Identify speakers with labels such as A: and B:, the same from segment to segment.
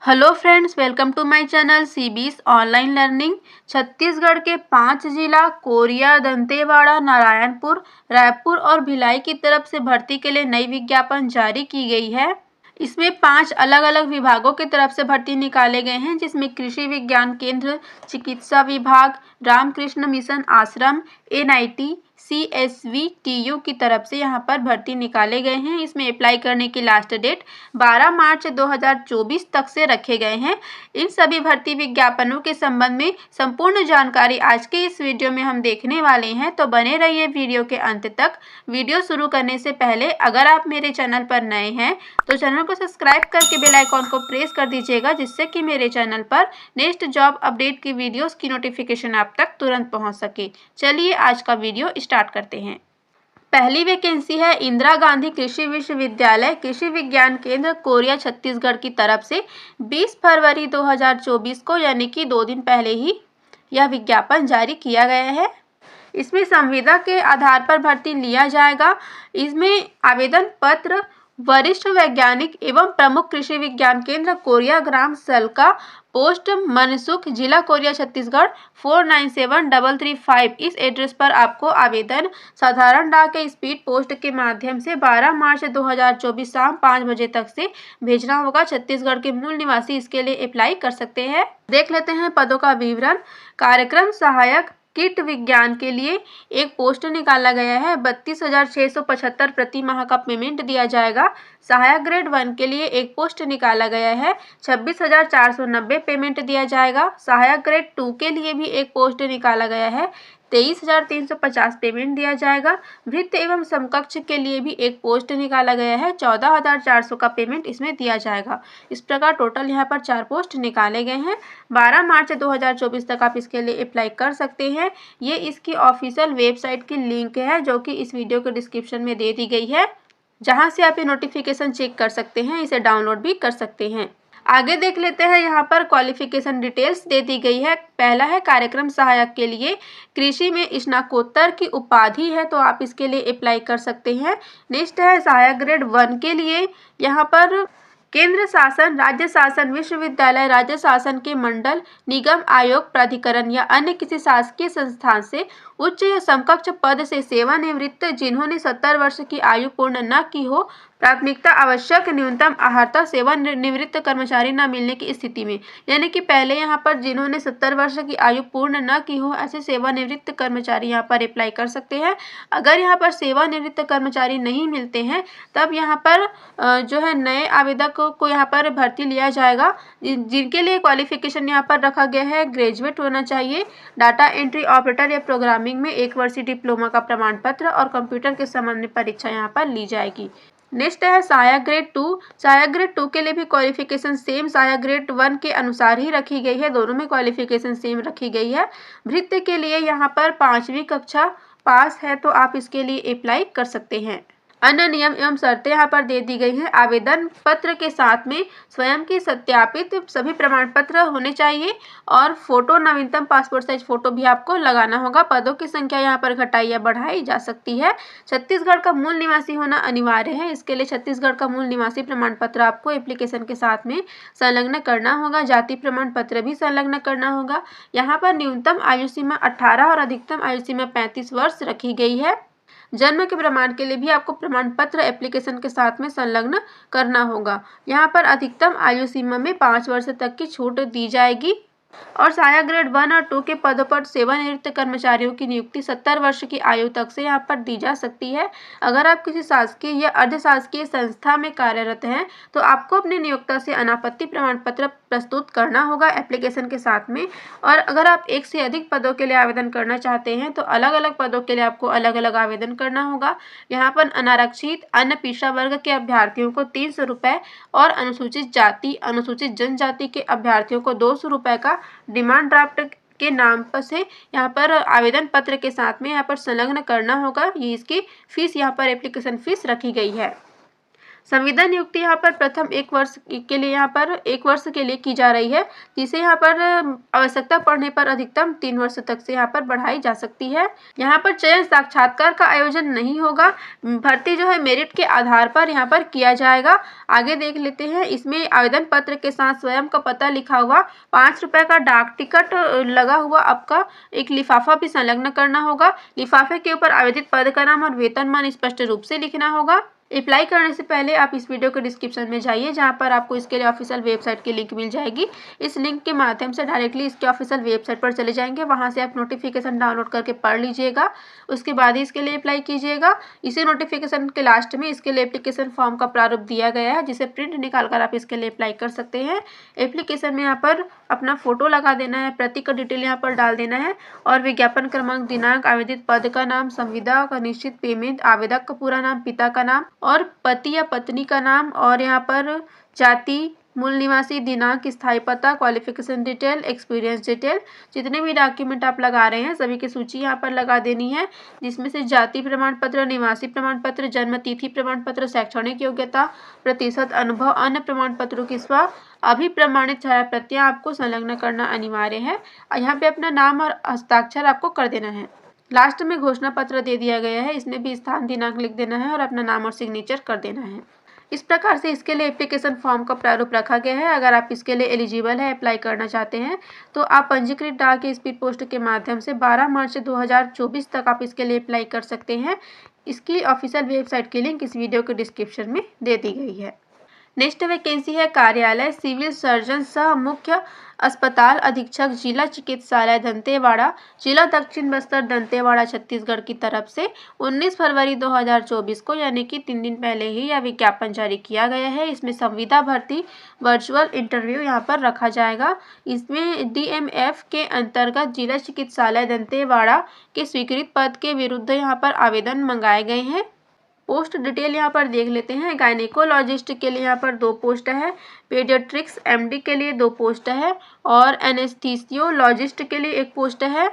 A: Hello friends, welcome to my channel CBS online learning. Chhattisgarh के 5 जिला Korea, Dantewada, Narayanpur, Raipur और भिलाई की तरफ से भर्ती के लिए नई विज्ञापन जारी की गई है। इसमें 5 अलग अलग विभागों की तरफ से भर्ती निकाले गए हैं, जिसमें कृषि विज्ञान केंद्र, चिकित्सा विभाग, रामकृष्ण मिशन आश्रम, एनआईटी, CSVTU की तरफ से यहाँ पर भर्ती निकाले गए हैं। इसमें अप्लाई करने की लास्ट डेट 12 मार्च 2024 तक से रखे गए हैं। इन सभी भर्ती विज्ञापनों के संबंध में संपूर्ण जानकारी आज के इस वीडियो में हम देखने वाले हैं, तो बने रहिए वीडियो के अंत तक। वीडियो शुरू करने से पहले अगर आप मेरे चैनल पर नए हैं तो चैनल को सब्सक्राइब करके बेल आइकॉन को प्रेस कर दीजिएगा, जिससे कि मेरे चैनल पर नेक्स्ट जॉब अपडेट की वीडियोस की नोटिफिकेशन आप तक तुरंत पहुंच सके। चलिए आज का वीडियो स्टार्ट करते हैं। पहली वैकेंसी है इंदिरा गांधी कृषि विश्वविद्यालय कृषि विज्ञान केंद्र कोरिया छत्तीसगढ़ की तरफ से 20 फरवरी 2024 को, यानी कि 2 दिन पहले ही यह विज्ञापन जारी किया गया है। इसमें संविदा के आधार पर भर्ती लिया जाएगा। इसमें आवेदन पत्र वरिष्ठ वैज्ञानिक एवं प्रमुख कृषि विज्ञान केंद्र कोरिया ग्राम सलका, पोस्ट मनसुख, जिला कोरिया छत्तीसगढ़ 497335। इस एड्रेस पर आपको आवेदन साधारण डाक या स्पीड पोस्ट के माध्यम से 12 मार्च 2024 शाम 5 बजे तक से भेजना होगा। छत्तीसगढ़ के मूल निवासी इसके लिए अप्लाई कर सकते हैं। देख लेते हैं पदों का विवरण। कार्यक्रम सहायक कीट विज्ञान के लिए एक पोस्ट निकाला गया है। 32,675 प्रति माह का पेमेंट दिया जाएगा। सहायक ग्रेड 1 के लिए एक पोस्ट निकाला गया है। 26,490 पेमेंट दिया जाएगा। सहायक ग्रेड 2 के लिए भी एक पोस्ट निकाला गया है। 23,350 पेमेंट दिया जाएगा। भृत्य एवं समकक्ष के लिए भी एक पोस्ट निकाला गया है। 14,400 का पेमेंट इसमें दिया जाएगा। इस प्रकार टोटल यहाँ पर 4 पोस्ट निकाले गए हैं। 12 मार्च 2024 तक आप इसके लिए अप्लाई कर सकते हैं। ये इसकी ऑफिशियल वेबसाइट की लिंक है, जो कि इस वीडियो के डिस्क्रिप्शन में दे दी गई है, जहाँ से आप ये नोटिफिकेशन चेक कर सकते हैं, इसे डाउनलोड भी कर सकते हैं। आगे देख लेते हैं। यहाँ पर क्वालिफिकेशन डिटेल्स दे दी गई है। पहला है कार्यक्रम सहायक के लिए कृषि में स्नातकोत्तर की उपाधि है, तो आप इसके लिए अप्लाई कर सकते हैं। नेक्स्ट है सहायक ग्रेड 1 के लिए यहाँ पर केंद्र शासन, राज्य शासन, विश्वविद्यालय, राज्य शासन के मंडल, निगम, आयोग, प्राधिकरण या अन्य किसी शासकीय संस्थान से उच्च या समकक्ष पद से सेवानिवृत्त जिन्होंने 70 वर्ष की आयु पूर्ण न की हो। प्राथमिकता आवश्यक न्यूनतम अर्हता सेवानिवृत्त कर्मचारी न मिलने की स्थिति में, यानी कि पहले यहाँ पर जिन्होंने 70 वर्ष की आयु पूर्ण न की हो, ऐसे सेवानिवृत्त कर्मचारी यहाँ पर अप्लाई कर सकते हैं। अगर यहाँ पर सेवानिवृत्त कर्मचारी नहीं मिलते हैं, तब यहाँ पर जो है नए आवेदक को यहाँ पर भर्ती लिया जाएगा, जिनके लिए क्वालिफिकेशन यहाँ पर रखा गया है ग्रेजुएट होना चाहिए। डाटा एंट्री ऑपरेटर या प्रोग्रामिंग में 1 वर्षीय डिप्लोमा का प्रमाण पत्र और कंप्यूटर के संबंध में परीक्षा यहाँ पर ली जाएगी। नेक्स्ट है सहायक ग्रेड 2। सहायक ग्रेड 2 के लिए भी क्वालिफिकेशन सेम सहायक ग्रेड 1 के अनुसार ही रखी गई है। दोनों में क्वालिफिकेशन सेम रखी गई है। भृत्य के लिए यहाँ पर 5वीं कक्षा पास है, तो आप इसके लिए अप्लाई कर सकते हैं। अन्य नियम एवं शर्तें यहाँ पर दे दी गई हैं। आवेदन पत्र के साथ में स्वयं की सत्यापित सभी प्रमाण पत्र होने चाहिए और फोटो, नवीनतम पासपोर्ट साइज फोटो भी आपको लगाना होगा। पदों की संख्या यहाँ पर घटाई या बढ़ाई जा सकती है। छत्तीसगढ़ का मूल निवासी होना अनिवार्य है। इसके लिए छत्तीसगढ़ का मूल निवासी प्रमाण पत्र आपको एप्लीकेशन के साथ में संलग्न करना होगा। जाति प्रमाण पत्र भी संलग्न करना होगा। यहाँ पर न्यूनतम आयु सीमा 18 और अधिकतम आयु सीमा 35 वर्ष रखी गई है। जन्म के प्रमाण के लिए भी आपको प्रमाण पत्र एप्लीकेशन के साथ में संलग्न करना होगा। यहाँ पर अधिकतम आयु सीमा में 5 वर्ष तक की छूट दी जाएगी। और सहायक ग्रेड 1 और 2 के पदों पर सेवानिवृत्त कर्मचारियों की नियुक्ति 70 वर्ष की आयु तक से यहाँ पर दी जा सकती है। अगर आप किसी शासकीय या अर्ध शासकीय संस्था में कार्यरत हैं, तो आपको अपने नियोक्ता से अनापत्ति प्रमाण पत्र प्रस्तुत करना होगा एप्लीकेशन के साथ में। और अगर आप एक से अधिक पदों के लिए आवेदन करना चाहते हैं, तो अलग अलग पदों के लिए आपको अलग अलग आवेदन करना होगा। यहाँ पर अनारक्षित अन्य पिछड़ा वर्ग के अभ्यर्थियों को 300 रुपये और अनुसूचित जाति, अनुसूचित जनजाति के अभ्यर्थियों को 200 रुपये का डिमांड ड्राफ्ट के नाम पर से यहाँ पर आवेदन पत्र के साथ में यहाँ पर संलग्न करना होगा। ये इसकी फीस यहाँ पर एप्लीकेशन फीस रखी गई है। संविदा नियुक्ति यहाँ पर प्रथम 1 वर्ष के लिए यहाँ पर 1 वर्ष के लिए की जा रही है, जिसे यहाँ पर आवश्यकता पड़ने पर अधिकतम 3 वर्ष तक से यहाँ पर बढ़ाई जा सकती है। यहाँ पर चयन साक्षात्कार का आयोजन नहीं होगा, भर्ती जो है मेरिट के आधार पर यहाँ पर किया जाएगा। आगे देख लेते हैं। इसमें आवेदन पत्र के साथ स्वयं का पता लिखा हुआ 5 रुपए का डाक टिकट लगा हुआ आपका एक लिफाफा भी संलग्न करना होगा। लिफाफे के ऊपर आवेदित पद का नाम और वेतनमान स्पष्ट रूप से लिखना होगा। अप्लाई करने से पहले आप इस वीडियो के डिस्क्रिप्शन में जाइए, जहां पर आपको इसके लिए ऑफिशियल वेबसाइट की लिंक मिल जाएगी। इस लिंक के माध्यम से डायरेक्टली इसके ऑफिशियल वेबसाइट पर चले जाएंगे, वहां से आप नोटिफिकेशन डाउनलोड करके पढ़ लीजिएगा, उसके बाद ही इसके लिए अप्लाई कीजिएगा। इसी नोटिफिकेशन के लास्ट में इसके लिए एप्लीकेशन फॉर्म का प्रारूप दिया गया है, जिसे प्रिंट निकाल कर आप इसके लिए अप्लाई कर सकते हैं। एप्लीकेशन में यहाँ पर अपना फोटो लगा देना है, प्रतीक का डिटेल यहाँ पर डाल देना है और विज्ञापन क्रमांक, दिनांक, आवेदित पद का नाम, संविदा का निश्चित पेमेंट, आवेदक का पूरा नाम, पिता का नाम और पति या पत्नी का नाम और यहाँ पर जाति, मूल निवासी, दिनांक, स्थायी पता, क्वालिफिकेशन डिटेल, एक्सपीरियंस डिटेल, जितने भी डॉक्यूमेंट आप लगा रहे हैं सभी की सूची यहाँ पर लगा देनी है, जिसमें से जाति प्रमाण पत्र, निवासी प्रमाण पत्र, जन्म तिथि प्रमाण पत्र, शैक्षणिक योग्यता, प्रतिशत अनुभव, अन्य प्रमाण पत्रों की स्व अभिप्रमाणित छाया प्रतियां आपको संलग्न करना अनिवार्य है। यहाँ पे अपना नाम और हस्ताक्षर आपको कर देना है। लास्ट में घोषणा पत्र दे दिया गया है, इसमें भी स्थान, दिनांक लिख देना है और अपना नाम और सिग्नेचर कर देना है। इस प्रकार से इसके लिए एप्लीकेशन फॉर्म का प्रारूप रखा गया है। अगर आप इसके लिए एलिजिबल है, अप्लाई करना चाहते हैं, तो आप पंजीकृत डाक के स्पीड पोस्ट के माध्यम से 12 मार्च 2024 तक आप इसके लिए अप्लाई कर सकते हैं। इसकी ऑफिशियल वेबसाइट की लिंक इस वीडियो के डिस्क्रिप्शन में दे दी गई है। नेक्स्ट वैकेंसी है कार्यालय सिविल सर्जन सह मुख्य अस्पताल अधीक्षक, जिला चिकित्सालय दंतेवाड़ा, जिला दक्षिण बस्तर दंतेवाड़ा छत्तीसगढ़ की तरफ से 19 फरवरी 2024 को यानी कि 3 दिन पहले ही यह विज्ञापन जारी किया गया है। इसमें संविदा भर्ती वर्चुअल इंटरव्यू यहाँ पर रखा जाएगा। इसमें DMF के अंतर्गत जिला चिकित्सालय दंतेवाड़ा के स्वीकृत पद के विरुद्ध यहाँ पर आवेदन मंगाए गए हैं। पोस्ट डिटेल यहाँ पर देख लेते हैं। गायनेकोलॉजिस्ट के लिए यहाँ पर 2 पोस्ट है, पीडियाट्रिक्स MD के लिए 2 पोस्ट है और एनेस्थीसियोलॉजिस्ट के लिए 1 पोस्ट है,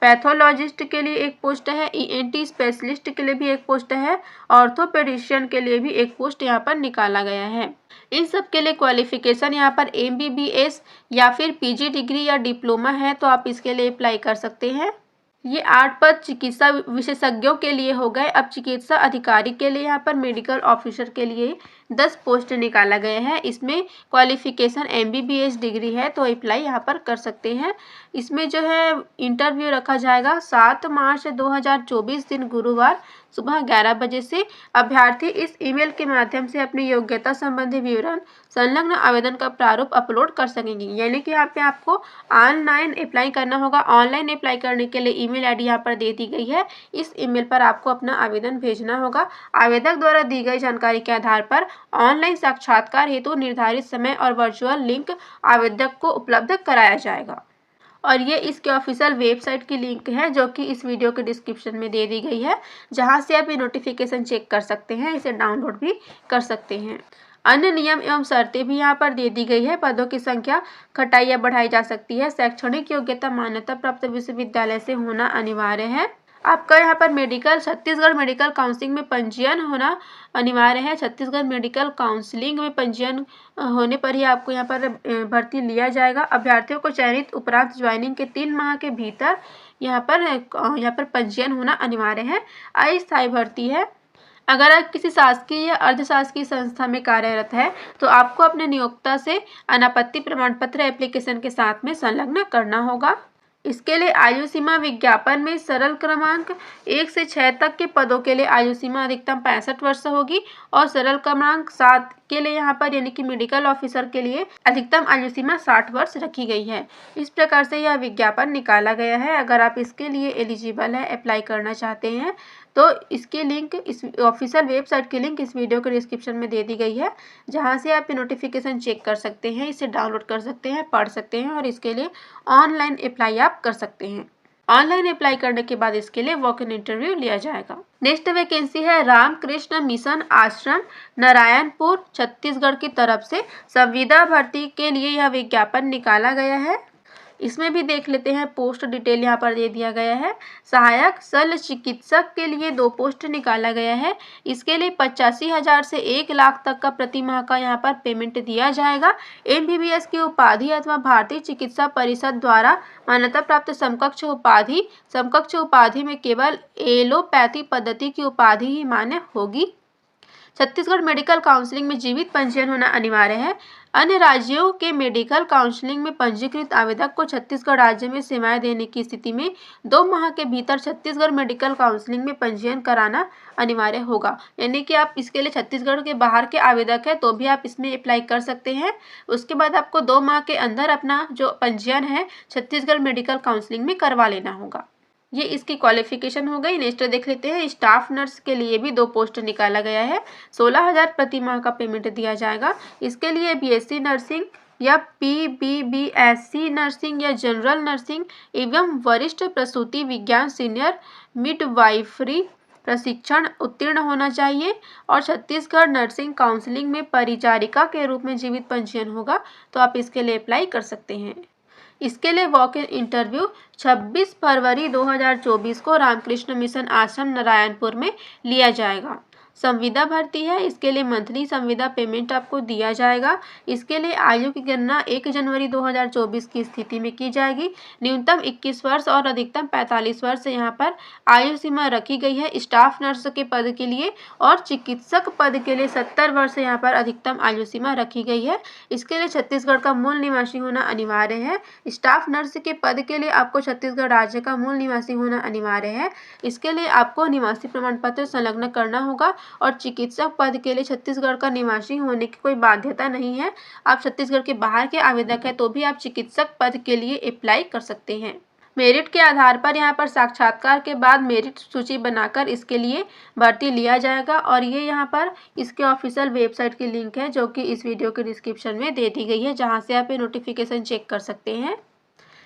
A: पैथोलॉजिस्ट के लिए 1 पोस्ट है, ENT स्पेशलिस्ट के लिए भी 1 पोस्ट है, ऑर्थोपेडिशियन के लिए भी 1 पोस्ट यहाँ पर निकाला गया है। इन सब के लिए क्वालिफिकेशन यहाँ पर MBBS या फिर PG डिग्री या डिप्लोमा है, तो आप इसके लिए अप्लाई कर सकते हैं। ये 8 पद चिकित्सा विशेषज्ञों के लिए हो गए। अब चिकित्सा अधिकारी के लिए यहाँ पर मेडिकल ऑफिसर के लिए 10 पोस्ट निकाला गया है। इसमें क्वालिफिकेशन MBBS डिग्री है, तो अप्लाई यहाँ पर कर सकते हैं। इसमें जो है इंटरव्यू रखा जाएगा 7 मार्च 2024 दिन गुरुवार सुबह 11 बजे से। अभ्यर्थी इस ईमेल के माध्यम से अपनी योग्यता संबंधी विवरण संलग्न आवेदन का प्रारूप अपलोड कर सकेंगे। यानी कि यहाँ पे आपको ऑनलाइन अप्लाई करना होगा। ऑनलाइन अप्लाई करने के लिए ईमेल आईडी यहाँ पर दे दी गई है। इस ईमेल पर आपको अपना आवेदन भेजना होगा। आवेदक द्वारा दी गई जानकारी के आधार पर ऑनलाइन साक्षात्कार हेतु निर्धारित समय और वर्चुअल लिंक आवेदक को उपलब्ध कराया जाएगा। और ये इसके ऑफिशियल वेबसाइट की लिंक है, जो कि इस वीडियो के डिस्क्रिप्शन में दे दी गई है, जहां से आप ये नोटिफिकेशन चेक कर सकते हैं, इसे डाउनलोड भी कर सकते हैं। अन्य नियम एवं शर्तें भी यहाँ पर दे दी गई है। पदों की संख्या घटाई या बढ़ाई जा सकती है। शैक्षणिक योग्यता मान्यता प्राप्त विश्वविद्यालय से होना अनिवार्य है। आपका यहाँ पर मेडिकल छत्तीसगढ़ मेडिकल काउंसिलिंग में पंजीयन होना अनिवार्य है। छत्तीसगढ़ मेडिकल काउंसिलिंग में पंजीयन होने पर ही आपको यहाँ पर भर्ती लिया जाएगा। अभ्यर्थियों को चयनित उपरांत ज्वाइनिंग के 3 माह के भीतर यहाँ पर पंजीयन होना अनिवार्य है। अस्थायी भर्ती है। अगर आप किसी शासकीय या अर्धशासकीय संस्था में कार्यरत है, तो आपको अपने नियोक्ता से अनापत्ति प्रमाण पत्र एप्लीकेशन के साथ में संलग्न करना होगा। इसके लिए आयु सीमा विज्ञापन में सरल क्रमांक 1 से 6 तक के पदों के लिए आयु सीमा अधिकतम 65 वर्ष होगी और सरल क्रमांक 7 के लिए यहाँ पर यानी कि मेडिकल ऑफिसर के लिए अधिकतम आयु सीमा 60 वर्ष रखी गई है। इस प्रकार से यह विज्ञापन निकाला गया है। अगर आप इसके लिए एलिजिबल है, अप्लाई करना चाहते हैं, तो इसकी लिंक, इस ऑफिशियल वेबसाइट की लिंक इस वीडियो के डिस्क्रिप्शन में दे दी गई है, जहां से आप नोटिफिकेशन चेक कर सकते हैं, इसे डाउनलोड कर सकते हैं, पढ़ सकते हैं और इसके लिए ऑनलाइन अप्लाई आप कर सकते हैं। ऑनलाइन अप्लाई करने के बाद इसके लिए वॉक इन इंटरव्यू लिया जाएगा। नेक्स्ट वैकेंसी है रामकृष्ण मिशन आश्रम नारायणपुर छत्तीसगढ़ की तरफ से। संविदा भर्ती के लिए यह विज्ञापन निकाला गया है। इसमें भी देख लेते हैं पोस्ट डिटेल यहाँ पर दे दिया गया है। सहायक शल्य चिकित्सक के लिए 2 पोस्ट निकाला गया है। इसके लिए 85,000 से 1 लाख तक का प्रति माह का यहाँ पर पेमेंट दिया जाएगा। MBBS की उपाधि अथवा भारतीय चिकित्सा परिषद द्वारा मान्यता प्राप्त समकक्ष उपाधि में केवल एलोपैथी पद्धति की उपाधि ही मान्य होगी। छत्तीसगढ़ मेडिकल काउंसलिंग में जीवित पंजीयन होना अनिवार्य है। अन्य राज्यों के मेडिकल काउंसलिंग में पंजीकृत आवेदक को छत्तीसगढ़ राज्य में सेवाएं देने की स्थिति में 2 माह के भीतर छत्तीसगढ़ मेडिकल काउंसलिंग में पंजीयन कराना अनिवार्य होगा। यानी कि आप इसके लिए छत्तीसगढ़ के बाहर के आवेदक है तो भी आप इसमें अप्लाई कर सकते हैं। उसके बाद आपको 2 माह के अंदर अपना जो पंजीयन है छत्तीसगढ़ मेडिकल काउंसलिंग में करवा लेना होगा। ये इसकी क्वालिफिकेशन हो गई। नेक्स्ट देख लेते हैं, स्टाफ नर्स के लिए भी 2 पोस्ट निकाला गया है। 16,000 प्रति माह का पेमेंट दिया जाएगा। इसके लिए BSc नर्सिंग या PBBSc नर्सिंग या जनरल नर्सिंग एवं वरिष्ठ प्रसूति विज्ञान सीनियर मिडवाइफरी प्रशिक्षण उत्तीर्ण होना चाहिए और छत्तीसगढ़ नर्सिंग काउंसलिंग में परिचारिका के रूप में जीवित पंजीयन होगा तो आप इसके लिए अप्लाई कर सकते हैं। इसके लिए वॉक इन इंटरव्यू 26 फरवरी 2024 को रामकृष्ण मिशन आश्रम नारायणपुर में लिया जाएगा। संविदा भर्ती है। इसके लिए मंथली संविदा पेमेंट आपको दिया जाएगा। इसके लिए आयु की गणना 1 जनवरी 2024 की स्थिति में की जाएगी। न्यूनतम 21 वर्ष और अधिकतम 45 वर्ष यहाँ पर आयु सीमा रखी गई है स्टाफ नर्स के पद के लिए और चिकित्सक पद के लिए 70 वर्ष यहाँ पर अधिकतम आयु सीमा रखी गई है। इसके लिए छत्तीसगढ़ का मूल निवासी होना अनिवार्य है। स्टाफ नर्स के पद के लिए आपको छत्तीसगढ़ राज्य का मूल निवासी होना अनिवार्य है। इसके लिए आपको निवासी प्रमाण पत्र संलग्न करना होगा और चिकित्सक पद के लिए छत्तीसगढ़ का निवासी होने की कोई बाध्यता नहीं है। आप छत्तीसगढ़ के बाहर के आवेदक हैं तो भी आप चिकित्सक पद के लिए अप्लाई कर सकते हैं। मेरिट के आधार पर यहाँ पर साक्षात्कार के बाद मेरिट सूची बनाकर इसके लिए भर्ती लिया जाएगा और ये यहाँ पर इसके ऑफिशियल वेबसाइट की लिंक है जो कि इस वीडियो के डिस्क्रिप्शन में दे दी गई है, जहाँ से आप ये नोटिफिकेशन चेक कर सकते हैं।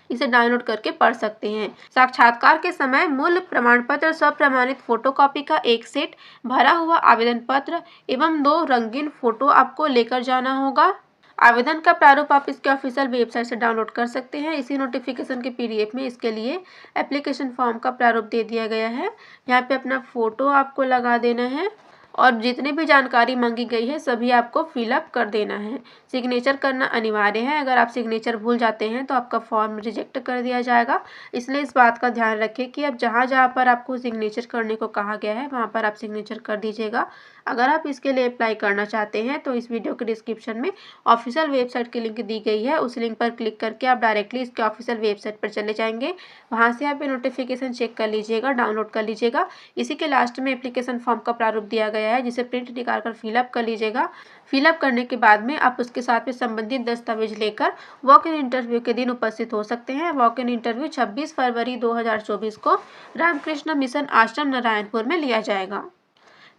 A: इसे डाउनलोड करके पढ़ सकते हैं। साक्षात्कार के समय मूल प्रमाण पत्र, स्वप्रमाणित फोटोकॉपी का 1 सेट, भरा हुआ आवेदन पत्र एवं 2 रंगीन फोटो आपको लेकर जाना होगा। आवेदन का प्रारूप आप इसके ऑफिशियल वेबसाइट से डाउनलोड कर सकते हैं। इसी नोटिफिकेशन के PDF में इसके लिए एप्लीकेशन फॉर्म का प्रारूप दे दिया गया है। यहाँ पे अपना फोटो आपको लगा देना है और जितनी भी जानकारी मांगी गई है सभी आपको फिलअप कर देना है। सिग्नेचर करना अनिवार्य है। अगर आप सिग्नेचर भूल जाते हैं तो आपका फॉर्म रिजेक्ट कर दिया जाएगा। इसलिए इस बात का ध्यान रखें कि अब जहाँ जहाँ पर आपको सिग्नेचर करने को कहा गया है वहाँ पर आप सिग्नेचर कर दीजिएगा। अगर आप इसके लिए अप्लाई करना चाहते हैं तो इस वीडियो के डिस्क्रिप्शन में ऑफिशियल वेबसाइट की लिंक दी गई है। उस लिंक पर क्लिक करके आप डायरेक्टली इसके ऑफिशियल वेबसाइट पर चले जाएंगे। वहाँ से आप ये नोटिफिकेशन चेक कर लीजिएगा, डाउनलोड कर लीजिएगा। इसी के लास्ट में एप्लीकेशन फॉर्म का प्रारूप दिया गया है जिसे प्रिंट निकाल कर फिलअप कर लीजिएगा। फिलअप करने के बाद में आप उसके साथ में संबंधित दस्तावेज लेकर वॉक इन इंटरव्यू के दिन उपस्थित हो सकते हैं। वॉक इन इंटरव्यू 26 फरवरी 2024 को रामकृष्ण मिशन आश्रम नारायणपुर में लिया जाएगा।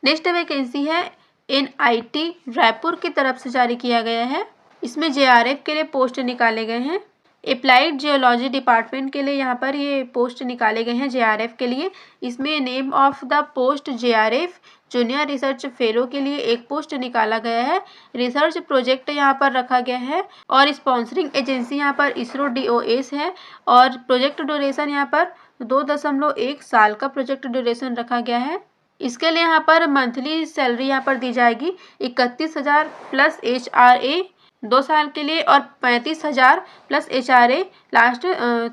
A: नेक्स्ट वैकेंसी है NIT रायपुर की तरफ से जारी किया गया है। इसमें JRF के लिए पोस्ट निकाले गए हैं। अप्लाइड जियोलॉजी डिपार्टमेंट के लिए यहाँ पर ये पोस्ट निकाले गए हैं JRF के लिए। इसमें name of the post JRF junior research fellow के लिए 1 पोस्ट निकाला गया है। रिसर्च प्रोजेक्ट यहाँ पर रखा गया है और स्पॉन्सरिंग एजेंसी यहाँ पर ISRO DOS है और प्रोजेक्ट ड्यूरेशन यहाँ पर 2.1 साल का प्रोजेक्ट ड्यूरेशन रखा गया है। इसके लिए यहाँ पर मंथली सैलरी यहाँ पर दी जाएगी 31,000 प्लस HRA 2 साल के लिए और 35,000 प्लस HRA लास्ट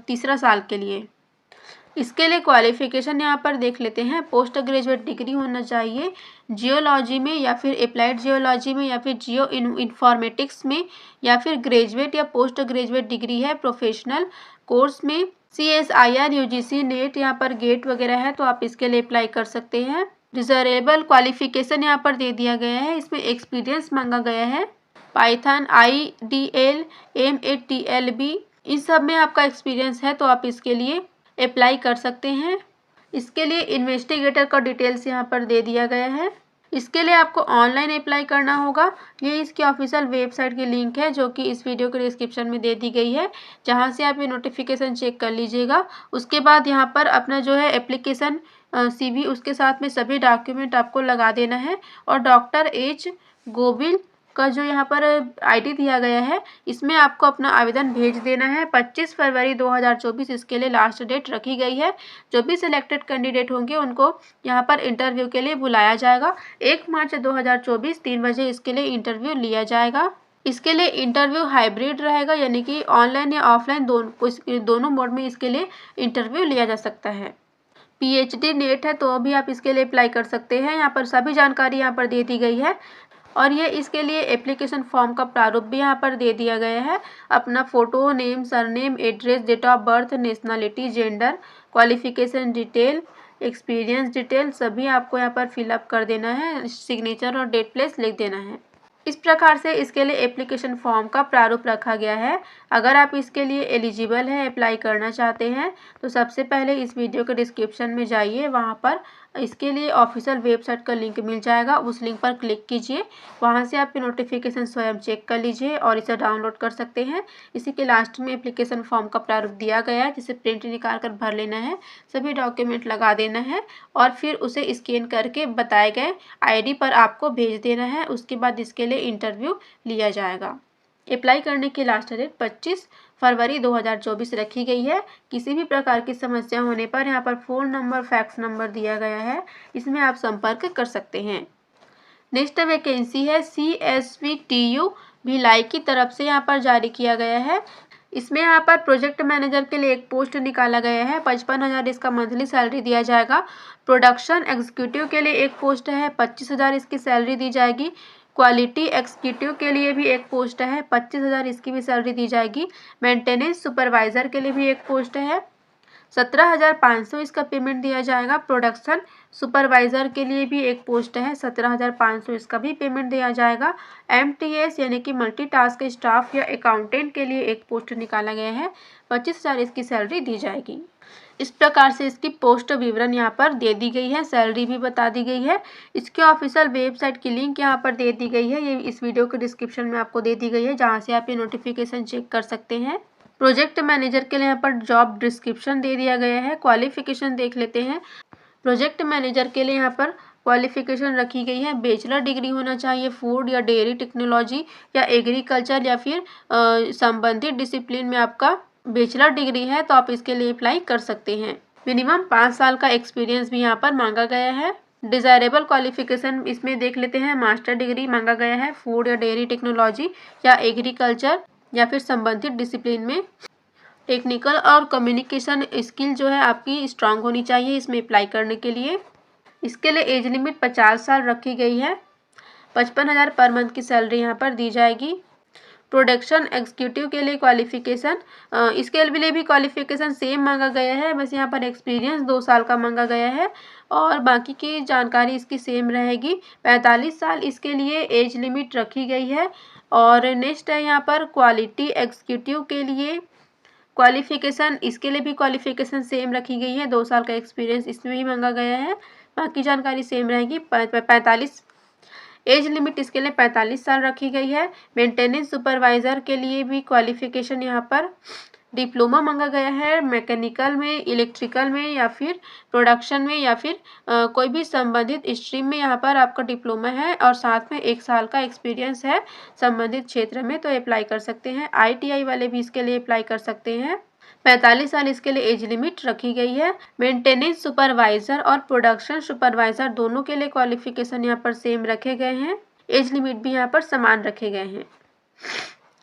A: 3रा साल के लिए। इसके लिए क्वालिफिकेशन यहाँ पर देख लेते हैं। पोस्ट ग्रेजुएट डिग्री होना चाहिए जियोलॉजी में या फिर अप्लाइड जियोलॉजी में या फिर जियो इन्फॉर्मेटिक्स में या फिर ग्रेजुएट या पोस्ट ग्रेजुएट डिग्री है प्रोफेशनल कोर्स में। CSIR UGC नेट यहाँ पर गेट वगैरह है तो आप इसके लिए अप्लाई कर सकते हैं। डिजरेबल क्वालिफिकेशन यहाँ पर दे दिया गया है। इसमें एक्सपीरियंस मांगा गया है पाइथन IDL MATLB इन सब में आपका एक्सपीरियंस है तो आप इसके लिए अप्लाई कर सकते हैं। इसके लिए इन्वेस्टिगेटर का डिटेल्स यहाँ पर दे दिया गया है। इसके लिए आपको ऑनलाइन अप्लाई करना होगा। ये इसकी ऑफिशियल वेबसाइट की लिंक है जो कि इस वीडियो के डिस्क्रिप्शन में दे दी गई है, जहाँ से आप ये नोटिफिकेशन चेक कर लीजिएगा। उसके बाद यहाँ पर अपना जो है एप्लीकेशन CV उसके साथ में सभी डॉक्यूमेंट आपको लगा देना है और डॉक्टर H. गोविल का जो यहाँ पर आईडी दिया गया है, इसमें आपको अपना आवेदन भेज देना है। 25 फरवरी 2024 इसके लिए लास्ट डेट रखी गई है। जो भी सिलेक्टेड कैंडिडेट होंगे उनको यहाँ पर इंटरव्यू के लिए बुलाया जाएगा। 1 मार्च 2024 3 बजे इसके लिए इंटरव्यू लिया जाएगा। इसके लिए इंटरव्यू हाइब्रिड रहेगा, यानी कि ऑनलाइन या ऑफलाइन दोनों मोड में इसके लिए इंटरव्यू लिया जा सकता है। PhD नेट है तो भी आप इसके लिए अप्लाई कर सकते हैं। यहाँ पर सभी जानकारी यहाँ पर दे दी गई है और ये इसके लिए एप्लीकेशन फॉर्म का प्रारूप भी यहाँ पर दे दिया गया है। अपना photo, name, surname, address, date of birth, nationality, gender, qualification detail, experience detail सभी आपको यहाँ पर फिलअप कर देना है। सिग्नेचर और डेट प्लेस लिख देना है। इस प्रकार से इसके लिए एप्लीकेशन फॉर्म का प्रारूप रखा गया है। अगर आप इसके लिए एलिजिबल हैं, अप्लाई करना चाहते हैं, तो सबसे पहले इस वीडियो के डिस्क्रिप्शन में जाइए, वहाँ पर इसके लिए ऑफिशियल वेबसाइट का लिंक मिल जाएगा। उस लिंक पर क्लिक कीजिए, वहाँ से आपके नोटिफिकेशन स्वयं चेक कर लीजिए और इसे डाउनलोड कर सकते हैं। इसी के लास्ट में एप्लीकेशन फॉर्म का प्रारूप दिया गया है, जिसे प्रिंट निकाल कर भर लेना है, सभी डॉक्यूमेंट लगा देना है और फिर उसे स्कैन करके बताए गए ID पर आपको भेज देना है। उसके बाद इसके लिए इंटरव्यू लिया जाएगा। अप्लाई करने की लास्ट डेट 25 फरवरी 2024 रखी गई है। किसी भी प्रकार की समस्या होने पर यहाँ पर फ़ोन नंबर, फैक्स नंबर दिया गया है, इसमें आप संपर्क कर सकते हैं। नेक्स्ट वैकेंसी है CSVTU भिलाई की तरफ से यहाँ पर जारी किया गया है। इसमें यहाँ पर प्रोजेक्ट मैनेजर के लिए एक पोस्ट निकाला गया है। 55,000 इसका मंथली सैलरी दिया जाएगा। प्रोडक्शन एग्जीक्यूटिव के लिए एक पोस्ट है, 25,000 इसकी सैलरी दी जाएगी। क्वालिटी एग्जीक्यूटिव के लिए भी एक पोस्ट है, 25,000 इसकी भी सैलरी दी जाएगी। मेंटेनेंस सुपरवाइजर के लिए भी एक पोस्ट है, 17,500 इसका पेमेंट दिया जाएगा। प्रोडक्शन सुपरवाइजर के लिए भी एक पोस्ट है, 17,500 इसका भी पेमेंट दिया जाएगा। MTS यानी कि मल्टीटास्क स्टाफ या अकाउंटेंट के लिए एक पोस्ट निकाला गया है, 25,000 इसकी सैलरी दी जाएगी। इस प्रकार से इसकी पोस्ट विवरण यहाँ पर दे दी गई है, सैलरी भी बता दी गई है। इसके ऑफिशियल वेबसाइट की लिंक यहाँ पर दे दी गई है, ये इस वीडियो के डिस्क्रिप्शन में आपको दे दी गई है, जहाँ से आप ये नोटिफिकेशन चेक कर सकते हैं। प्रोजेक्ट मैनेजर के लिए यहाँ पर जॉब डिस्क्रिप्शन दे दिया गया है। क्वालिफिकेशन देख लेते हैं। प्रोजेक्ट मैनेजर के लिए यहाँ पर क्वालिफिकेशन रखी गई है, बैचलर डिग्री होना चाहिए फूड या डेयरी टेक्नोलॉजी या एग्रीकल्चर या फिर संबंधित डिसिप्लिन में आपका बैचलर डिग्री है तो आप इसके लिए अप्लाई कर सकते हैं। मिनिमम 5 साल का एक्सपीरियंस भी यहाँ पर मांगा गया है। डिज़ायरेबल क्वालिफिकेशन इसमें देख लेते हैं। मास्टर डिग्री मांगा गया है फूड या डेयरी टेक्नोलॉजी या एग्रीकल्चर या फिर संबंधित डिसिप्लिन में। टेक्निकल और कम्युनिकेशन स्किल जो है आपकी स्ट्रांग होनी चाहिए इसमें अप्लाई करने के लिए। इसके लिए एज लिमिट 50 साल रखी गई है। 55,000 पर मंथ की सैलरी यहाँ पर दी जाएगी। प्रोडक्शन एग्जीक्यूटिव के लिए क्वालिफिकेशन, इसके लिए भी क्वालिफिकेशन सेम मांगा गया है, बस यहाँ पर एक्सपीरियंस 2 साल का मांगा गया है और बाकी की जानकारी इसकी सेम रहेगी। 45 साल इसके लिए एज लिमिट रखी गई है। और नेक्स्ट है यहाँ पर क्वालिटी एग्जीक्यूटिव के लिए क्वालिफिकेशन, इसके लिए भी क्वालिफिकेशन सेम रखी गई है, 2 साल का एक्सपीरियंस इसमें भी मांगा गया है, बाकी जानकारी सेम रहेगी। 45 एज लिमिट इसके लिए 45 साल रखी गई है। मेंटेनेंस सुपरवाइज़र के लिए भी क्वालिफिकेशन यहाँ पर डिप्लोमा मांगा गया है, मैकेनिकल में, इलेक्ट्रिकल में या फिर प्रोडक्शन में या फिर कोई भी संबंधित स्ट्रीम में यहाँ पर आपका डिप्लोमा है और साथ में 1 साल का एक्सपीरियंस है संबंधित क्षेत्र में तो अप्लाई कर सकते हैं। ITI वाले भी इसके लिए अप्लाई कर सकते हैं। 45 साल इसके लिए एज लिमिट रखी गई है। मेंटेनेंस सुपरवाइजर और प्रोडक्शन सुपरवाइजर दोनों के लिए क्वालिफिकेशन यहाँ पर सेम रखे गए हैं, एज लिमिट भी यहाँ पर समान रखे गए हैं।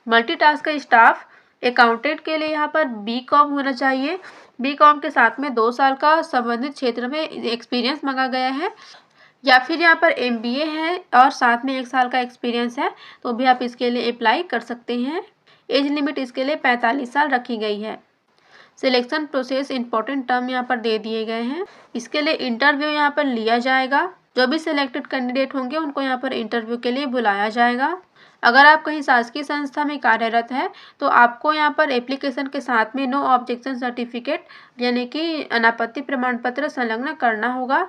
A: मल्टीटास्क स्टाफ अकाउंटेंट के लिए यहाँ पर BCom होना चाहिए। BCom के साथ में 2 साल का संबंधित क्षेत्र में एक्सपीरियंस मांगा गया है या फिर यहाँ पर MBA है और साथ में 1 साल का एक्सपीरियंस है तो भी आप इसके लिए अप्लाई कर सकते हैं। एज लिमिट इसके लिए 45 साल रखी गई है। सिलेक्शन प्रोसेस इंपॉर्टेंट टर्म यहाँ पर दे दिए गए हैं। इसके लिए इंटरव्यू यहाँ पर लिया जाएगा। जो भी सिलेक्टेड कैंडिडेट होंगे उनको यहाँ पर इंटरव्यू के लिए बुलाया जाएगा। अगर आप कहीं शासकीय संस्था में कार्यरत है तो आपको यहाँ पर एप्लीकेशन के साथ में नो ऑब्जेक्शन सर्टिफिकेट यानी कि अनापत्ति प्रमाण पत्र संलग्न करना होगा।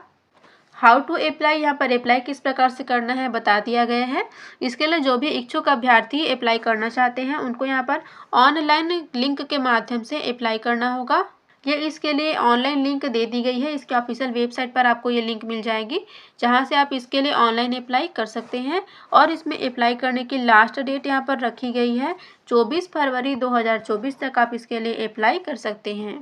A: हाउ टू अप्लाई, यहाँ पर अप्लाई किस प्रकार से करना है बता दिया गया है। इसके लिए जो भी इच्छुक अभ्यर्थी अप्लाई करना चाहते हैं उनको यहाँ पर ऑनलाइन लिंक के माध्यम से अप्लाई करना होगा। ये इसके लिए ऑनलाइन लिंक दे दी गई है। इसके ऑफिशियल वेबसाइट पर आपको ये लिंक मिल जाएगी, जहां से आप इसके लिए ऑनलाइन अप्लाई कर सकते हैं। और इसमें अप्लाई करने की लास्ट डेट यहाँ पर रखी गई है 24 फरवरी 2024 तक आप इसके लिए अप्लाई कर सकते हैं।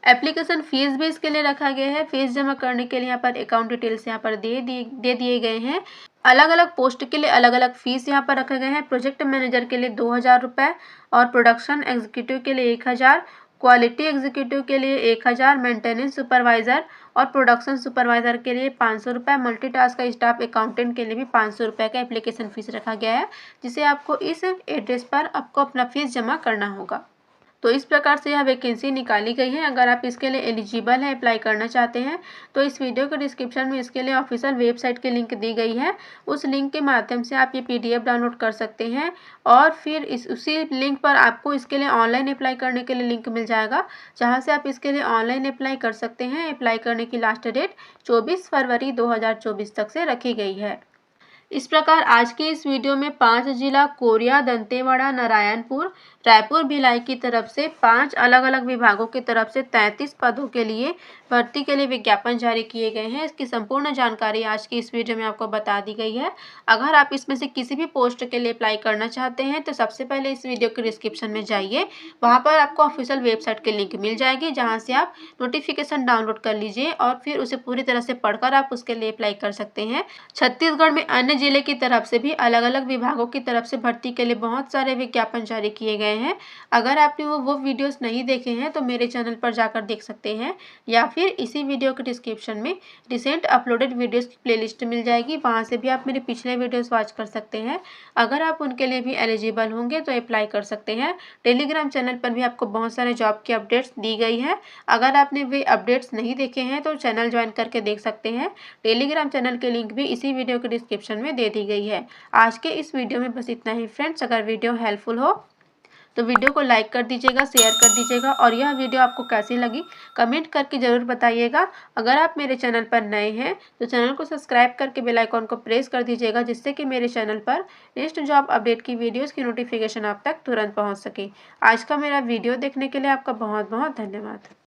A: एप्लीकेशन फीस भी इसके लिए रखा गया है। फीस जमा करने के लिए यहाँ पर अकाउंट डिटेल्स यहाँ पर दे दिए गए हैं। अलग अलग पोस्ट के लिए अलग अलग फीस यहाँ पर रखे गए हैं। प्रोजेक्ट मैनेजर के लिए 2000 रुपये और प्रोडक्शन एग्जीक्यूटिव के लिए 1000, क्वालिटी एग्जीक्यूटिव के लिए 1000, मेंटेनेंस सुपरवाइजर और प्रोडक्शन सुपरवाइजर के लिए 500 रुपये, मल्टीटास्क का स्टाफ अकाउंटेंट के लिए भी 500 रुपये का एप्लीकेशन फीस रखा गया है, जिसे आपको इस एड्रेस पर आपको अपना फीस जमा करना होगा। तो इस प्रकार से यह वैकेंसी निकाली गई है। अगर आप इसके लिए एलिजिबल हैं, अप्लाई करना चाहते हैं, तो इस वीडियो के डिस्क्रिप्शन में इसके लिए ऑफिशियल वेबसाइट की लिंक दी गई है। उस लिंक के माध्यम से आप ये PDF डाउनलोड कर सकते हैं और फिर उसी लिंक पर आपको इसके लिए ऑनलाइन अप्लाई करने के लिए लिंक मिल जाएगा, जहाँ से आप इसके लिए ऑनलाइन अप्लाई कर सकते हैं। अप्लाई करने की लास्ट डेट 24 फरवरी 2024 तक से रखी गई है। इस प्रकार आज के इस वीडियो में 5 जिला कोरिया, दंतेवाड़ा, नारायणपुर, रायपुर, भिलाई की तरफ से 5 अलग अलग विभागों की तरफ से 33 पदों के लिए भर्ती के लिए विज्ञापन जारी किए गए हैं। इसकी संपूर्ण जानकारी आज की इस वीडियो में आपको बता दी गई है। अगर आप इसमें से किसी भी पोस्ट के लिए अप्लाई करना चाहते हैं, तो सबसे पहले इस वीडियो के डिस्क्रिप्शन में जाइए। वहाँ पर आपको ऑफिशियल वेबसाइट की लिंक मिल जाएगी, जहाँ से आप नोटिफिकेशन डाउनलोड कर लीजिए और फिर उसे पूरी तरह से पढ़कर आप उसके लिए अप्लाई कर सकते हैं। छत्तीसगढ़ में अन्य जिले की तरफ से भी अलग अलग विभागों की तरफ से भर्ती के लिए बहुत सारे विज्ञापन जारी किए गए हैं। अगर आपने वो वीडियोस नहीं देखे हैं, तो मेरे चैनल पर जाकर देख सकते हैं, या फिर इसी वीडियो के डिस्क्रिप्शन में रिसेंट अपलोडेड वीडियोस की प्लेलिस्ट मिल जाएगी, वहां से भी आप मेरे पिछले वीडियोस वॉच कर सकते हैं। अगर आप उनके लिए भी एलिजिबल होंगे तो अप्लाई कर सकते हैं। टेलीग्राम चैनल पर भी आपको बहुत सारे जॉब की अपडेट्स दी गई है। अगर आपने वे अपडेट्स नहीं देखे हैं, तो चैनल ज्वाइन करके देख सकते हैं। टेलीग्राम चैनल के लिंक भी इसी वीडियो के डिस्क्रिप्शन में दे दी गई है। आज के इस वीडियो में बस इतना ही फ्रेंड्स। अगर वीडियो हेल्पफुल हो तो वीडियो को लाइक कर दीजिएगा, शेयर कर दीजिएगा, और यह वीडियो आपको कैसी लगी कमेंट करके ज़रूर बताइएगा। अगर आप मेरे चैनल पर नए हैं तो चैनल को सब्सक्राइब करके बेल आइकॉन को प्रेस कर दीजिएगा, जिससे कि मेरे चैनल पर नेक्स्ट जॉब अपडेट की वीडियोस की नोटिफिकेशन आप तक तुरंत पहुंच सके। आज का मेरा वीडियो देखने के लिए आपका बहुत बहुत धन्यवाद।